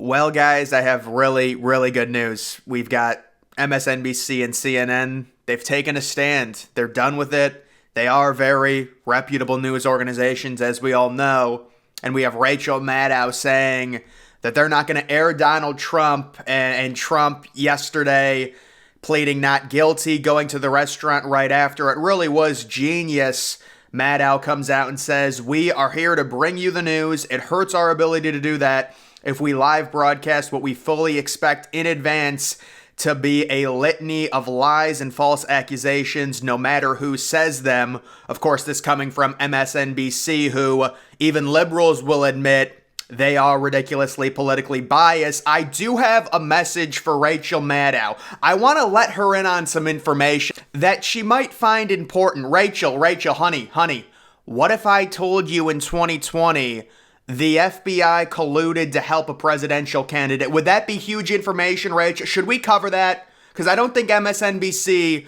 Well, guys, I have really, really good news. We've got MSNBC and CNN. They've taken a stand. They're done with it. They are very reputable news organizations, as we all know. And we have Rachel Maddow saying that they're not going to air Donald Trump, and Trump yesterday pleading not guilty, going to the restaurant right after. It really was genius. Maddow comes out and says, "We are here to bring you the news. It hurts our ability to do that if we live broadcast what we fully expect in advance to be a litany of lies and false accusations, no matter who says them." Of course, this coming from MSNBC, who even liberals will admit they are ridiculously politically biased. I do have a message for Rachel Maddow. I want to let her in on some information that she might find important. Rachel, honey, what if I told you in 2020 the FBI colluded to help a presidential candidate? Would that be huge information, Rachel? Should we cover that? Because I don't think MSNBC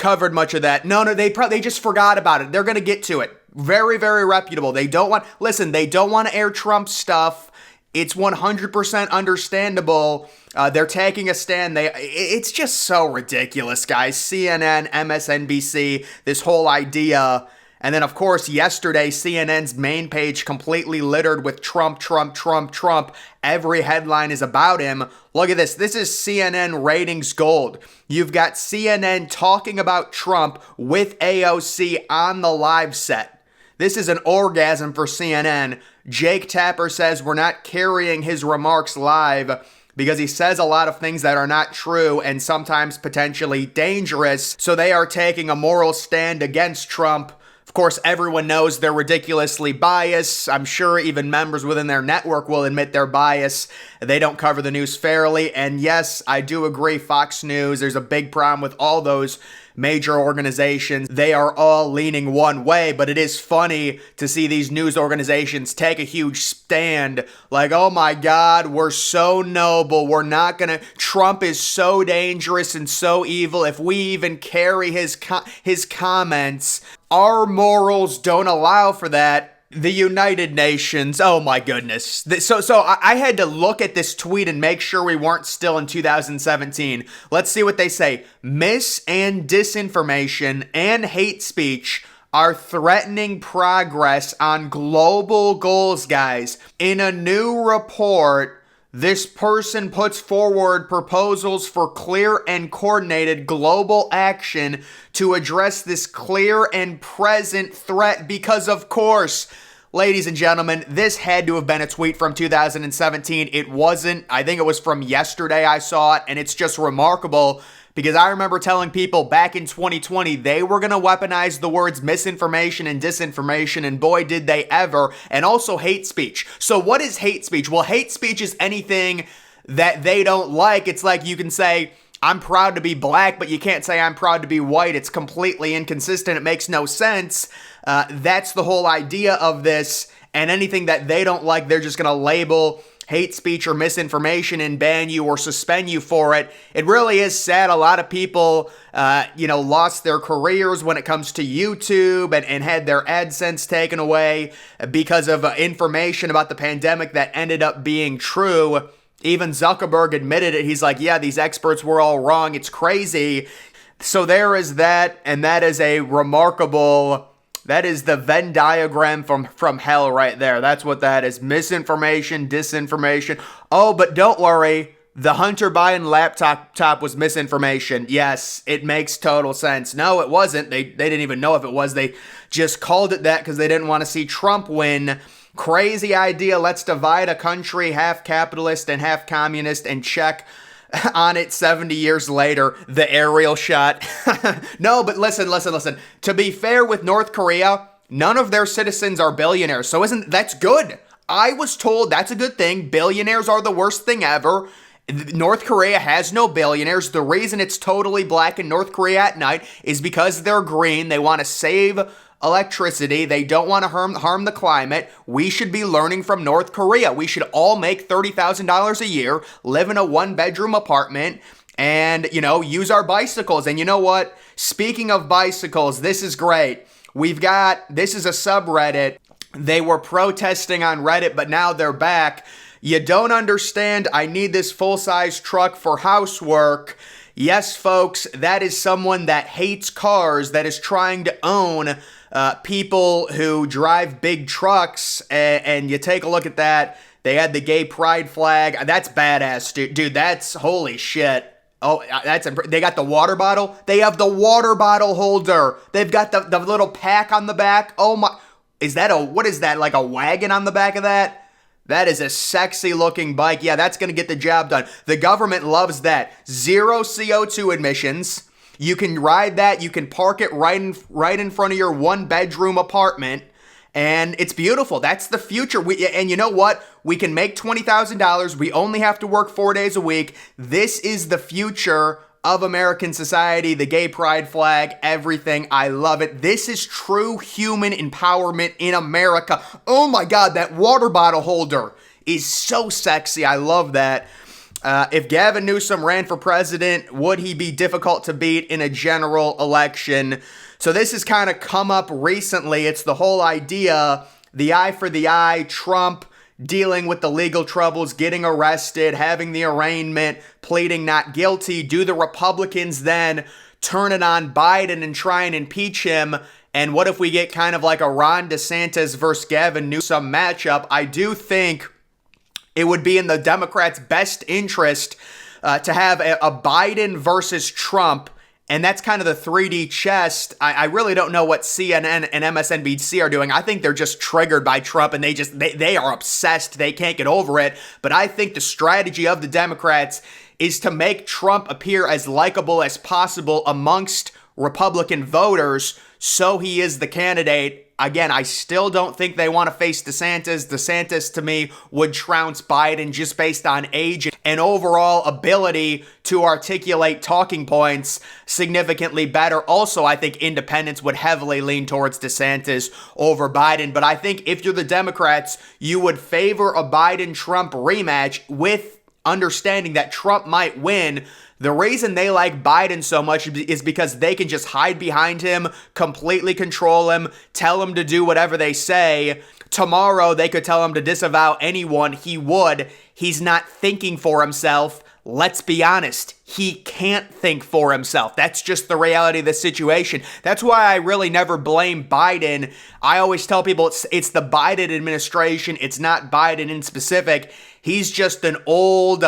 covered much of that. No, they just forgot about it. They're going to get to it. Very, very reputable. They don't want to air Trump stuff. It's 100% understandable. They're taking a stand. It's just so ridiculous, guys. CNN, MSNBC, this whole idea. And then, of course, yesterday, CNN's main page completely littered with Trump. Every headline is about him. Look at this. This is CNN ratings gold. You've got CNN talking about Trump with AOC on the live set. This is an orgasm for CNN. Jake Tapper says we're not carrying his remarks live because he says a lot of things that are not true and sometimes potentially dangerous. So they are taking a moral stand against Trump. Of course, everyone knows they're ridiculously biased. I'm sure even members within their network will admit they're biased. They don't cover the news fairly. And yes, I do agree, Fox News, there's a big problem with all those major organizations. They are all leaning one way, but it is funny to see these news organizations take a huge stand like, oh my God, we're so noble. Trump is so dangerous and so evil. If we even carry his comments, our morals don't allow for that. The United Nations, oh my goodness. So I had to look at this tweet and make sure we weren't still in 2017. Let's see what they say. Mis- and disinformation and hate speech are threatening progress on global goals, guys. In a new report, this person puts forward proposals for clear and coordinated global action to address this clear and present threat because, of course, ladies and gentlemen, this had to have been a tweet from 2017. It wasn't. I think it was from yesterday I saw it, and it's just remarkable because I remember telling people back in 2020 they were going to weaponize the words misinformation and disinformation, and boy, did they ever. And also hate speech. So what is hate speech? Well, hate speech is anything that they don't like. It's like you can say, I'm proud to be black, but you can't say I'm proud to be white. It's completely inconsistent. It makes no sense. That's the whole idea of this. And anything that they don't like, they're just going to label hate speech or misinformation and ban you or suspend you for it. It really is sad. A lot of people, lost their careers when it comes to YouTube and had their AdSense taken away because of information about the pandemic that ended up being true. Even Zuckerberg admitted it. He's like, yeah, these experts were all wrong. It's crazy. So there is that, and that is that is the Venn diagram from hell right there. That's what that is. Misinformation, disinformation. Oh, but don't worry. The Hunter Biden laptop was misinformation. Yes, it makes total sense. No, it wasn't. They didn't even know if it was. They just called it that because they didn't want to see Trump win. Crazy idea. Let's divide a country, half capitalist and half communist, and check on it 70 years later, the aerial shot. No, but listen. To be fair with North Korea, none of their citizens are billionaires. So that's good. I was told that's a good thing. Billionaires are the worst thing ever. North Korea has no billionaires. The reason it's totally black in North Korea at night is because they're green. They want to save electricity. They don't want to harm the climate. We should be learning from North Korea. We should all make $30,000 a year, live in a one-bedroom apartment, and, use our bicycles. And you know what? Speaking of bicycles, this is great. This is a subreddit. They were protesting on Reddit, but now they're back. You don't understand. I need this full-size truck for housework. Yes, folks, that is someone that hates cars, that is trying to own people who drive big trucks, and you take a look at that. They had the gay pride flag. That's badass, dude. That's holy shit. Oh, they got the water bottle. They have the water bottle holder. They've got the little pack on the back. Oh my, what is that, like a wagon on the back of that? That is a sexy looking bike. Yeah, that's going to get the job done. The government loves that. 0 CO2 emissions. You can ride that. You can park it right in front of your 1-bedroom apartment. And it's beautiful. That's the future. And you know what? We can make $20,000. We only have to work 4 days a week. This is the future of American society, the gay pride flag, everything. I love it. This is true human empowerment in America. Oh my God, that water bottle holder is so sexy. I love that. If Gavin Newsom ran for president, would he be difficult to beat in a general election? So this has kind of come up recently. It's the whole idea, the eye for the eye, Trump dealing with the legal troubles, getting arrested, having the arraignment, pleading not guilty. Do the Republicans then turn it on Biden and try and impeach him? And what if we get kind of like a Ron DeSantis versus Gavin Newsom matchup? I do think it would be in the Democrats' best interest to have a Biden versus Trump. And that's kind of the 3D chess. I really don't know what CNN and MSNBC are doing. I think they're just triggered by Trump and they are obsessed. They can't get over it. But I think the strategy of the Democrats is to make Trump appear as likable as possible amongst Republican voters so he is the candidate. Again, I still don't think they want to face DeSantis. DeSantis, to me, would trounce Biden just based on age and overall ability to articulate talking points significantly better. Also, I think independents would heavily lean towards DeSantis over Biden. But I think if you're the Democrats, you would favor a Biden-Trump rematch with understanding that Trump might win. The reason they like Biden so much is because they can just hide behind him, completely control him, tell him to do whatever they say. Tomorrow, they could tell him to disavow anyone. He would. He's not thinking for himself. Let's be honest. He can't think for himself. That's just the reality of the situation. That's why I really never blame Biden. I always tell people it's the Biden administration. It's not Biden in specific. He's just an old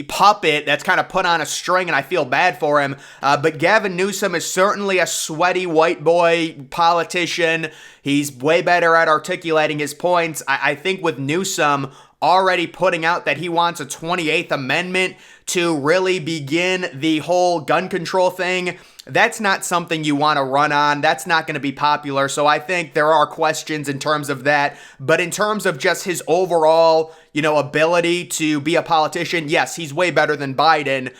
puppet that's kind of put on a string, and I feel bad for him. But Gavin Newsom is certainly a sweaty white boy politician. He's way better at articulating his points. I think with Newsom already putting out that he wants a 28th Amendment to really begin the whole gun control thing, that's not something you want to run on. That's not going to be popular. So I think there are questions in terms of that. But in terms of just his overall, ability to be a politician, yes, he's way better than Biden.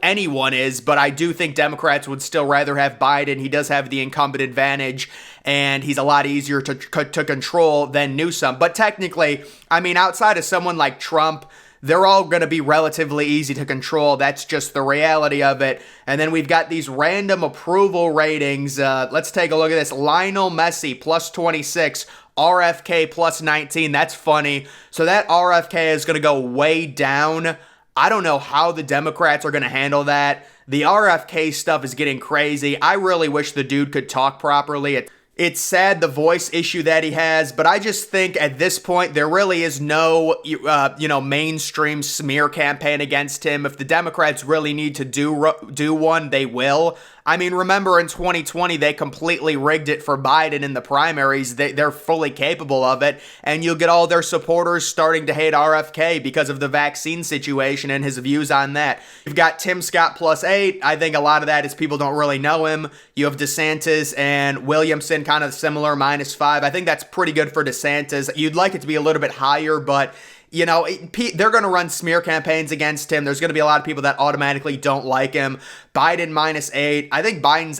Anyone is. But I do think Democrats would still rather have Biden. He does have the incumbent advantage, and he's a lot easier to control than Newsom. But technically, outside of someone like Trump, they're all going to be relatively easy to control. That's just the reality of it. And then we've got these random approval ratings. Let's take a look at this. Lionel Messi, plus 26. RFK, plus 19. That's funny. So that RFK is going to go way down. I don't know how the Democrats are going to handle that. The RFK stuff is getting crazy. I really wish the dude could talk properly. It's sad, the voice issue that he has, but I just think at this point there really is no, mainstream smear campaign against him. If the Democrats really need to do one, they will. Remember in 2020, they completely rigged it for Biden in the primaries. They're fully capable of it, and you'll get all their supporters starting to hate RFK because of the vaccine situation and his views on that. You've got Tim Scott plus 8. I think a lot of that is people don't really know him. You have DeSantis and Williamson kind of similar, minus 5. I think that's pretty good for DeSantis. You'd like it to be a little bit higher, but they're going to run smear campaigns against him. There's going to be a lot of people that automatically don't like him. Biden, minus 8. I think Biden's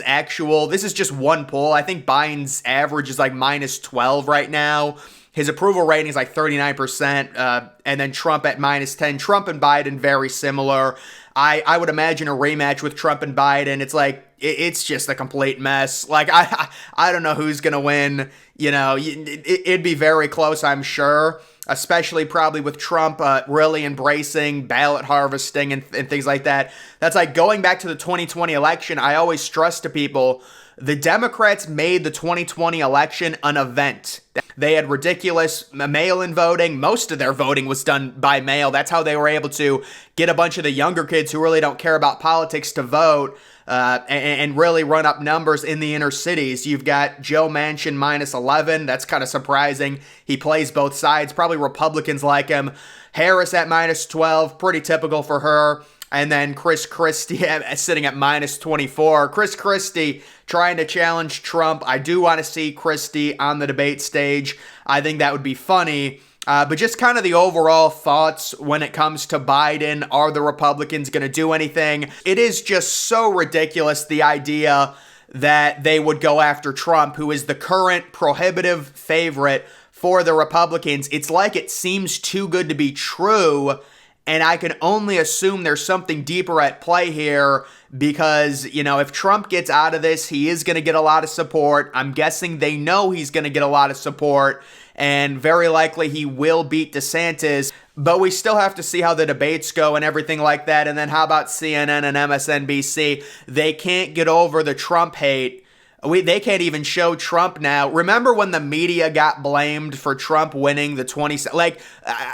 this is just one poll. I think Biden's average is like minus 12 right now. His approval rating is like 39%, and then Trump at minus 10. Trump and Biden, very similar. I would imagine a rematch with Trump and Biden. It's like, it's just a complete mess. Like, I don't know who's going to win. It'd be very close, I'm sure. especially probably with Trump really embracing ballot harvesting and things like that. That's like going back to the 2020 election. I always stress to people, the Democrats made the 2020 election an event. They had ridiculous mail-in voting. Most of their voting was done by mail. That's how they were able to get a bunch of the younger kids who really don't care about politics to vote and really run up numbers in the inner cities. You've got Joe Manchin minus 11. That's kind of surprising. He plays both sides. Probably Republicans like him. Harris at minus 12. Pretty typical for her. And then Chris Christie sitting at minus 24. Chris Christie trying to challenge Trump. I do want to see Christie on the debate stage. I think that would be funny. But just kind of the overall thoughts when it comes to Biden. Are the Republicans going to do anything? It is just so ridiculous, the idea that they would go after Trump, who is the current prohibitive favorite for the Republicans. It's like it seems too good to be true. And I can only assume there's something deeper at play here because, you know, if Trump gets out of this, he is going to get a lot of support. I'm guessing they know he's going to get a lot of support, and very likely he will beat DeSantis. But we still have to see how the debates go and everything like that. And then how about CNN and MSNBC? They can't get over the Trump hate. They can't even show Trump now. Remember when the media got blamed for Trump winning the 20?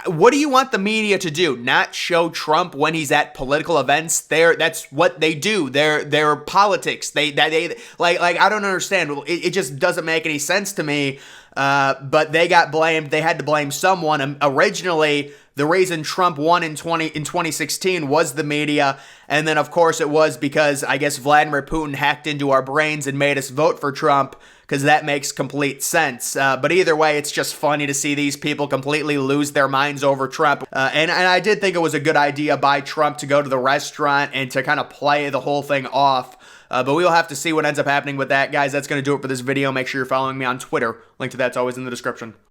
What do you want the media to do? Not show Trump when he's at political events? That's what they do. They're politics. They I don't understand. It just doesn't make any sense to me. But they got blamed. They had to blame someone. Originally, the reason Trump won in 2016 was the media. And then, of course, it was because, I guess, Vladimir Putin hacked into our brains and made us vote for Trump, because that makes complete sense. But either way, it's just funny to see these people completely lose their minds over Trump. And I did think it was a good idea by Trump to go to the restaurant and to kind of play the whole thing off. But we will have to see what ends up happening with that. Guys, that's going to do it for this video. Make sure you're following me on Twitter. Link to that's always in the description.